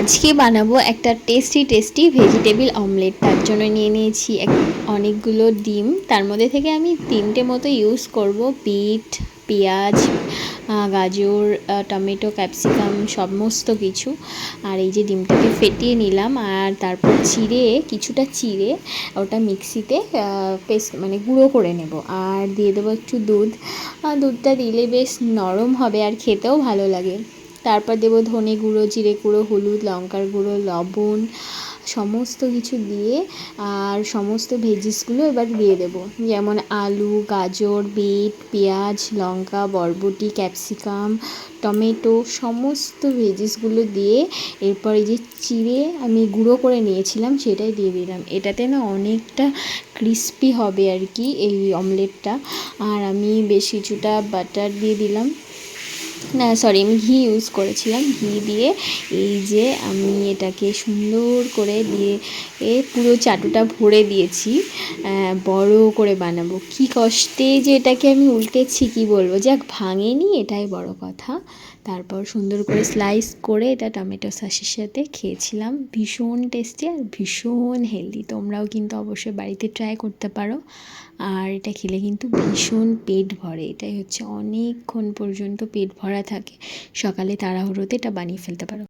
আজকে বানাবো একটা টেস্টি ভেজিটেবল অমলেট। তার জন্য নিয়ে নিয়েছি অনেকগুলো ডিম। তার মধ্যে থেকে আমি 3টে মতো ইউজ করব। বিট, পেঁয়াজ, গাজর, টমেটো, ক্যাপসিকাম সমস্ত কিছু। আর এই যে ডিমটাকে ফেটিয়ে নিলাম, আর তারপর কিছুটা চিড়ে ওটা মিক্সিতে পেস্ট মানে গুঁড়ো করে নেব। আর দিয়ে দেবো একটু দুধ। দুধটা দিলে বেশ নরম হবে আর খেতেও ভালো লাগে। তারপর দেবো ধনে গুঁড়ো, জিরে গুঁড়ো, হলুদ, লঙ্কার গুঁড়ো, লবণ, সমস্ত কিছু দিয়ে আর সমস্ত ভেজিসগুলো এবার দিয়ে দেবো, যেমন আলু, গাজর, বিট, পেঁয়াজ, লঙ্কা, বরবটি, ক্যাপসিকাম, টমেটো, সমস্ত ভেজিসগুলো দিয়ে এরপর এই যে চিড়ে আমি গুঁড়ো করে নিয়েছিলাম সেটাই দিয়ে দিলাম। এটাতে না অনেকটা ক্রিস্পি হবে আর কি এই অমলেটটা। আর আমি বেশ কিছুটা বাটার দিয়ে দিলাম, না সরি আমি ঘি ইউজ করেছিলাম। ঘি দিয়ে এই যে আমি এটাকে সুন্দর করে দিয়ে পুরো চাটুটা ভরে দিয়েছি। বড় করে বানাবো, কি কষ্টে যে এটাকে আমি উল্টেছি কি বলবো, যাক ভাঙেনি এটাই বড় কথা। তারপর সুন্দর করে স্লাইস করে এটা টমেটো সসের সাথে খেয়েছিলাম। ভীষণ টেস্টি আর ভীষণ হেলদি। তোমরাও কিন্তু অবশ্যই বাড়িতে ট্রাই করতে পারো। আর এটা খেলে কিন্তু ভীষণ পেট ভরে, এটাই হচ্ছে অনেকক্ষণ পর্যন্ত পেট ভরা থাকে। সকালে তাড়াহুড়োতে এটা বানিয়ে ফেলতে পারো।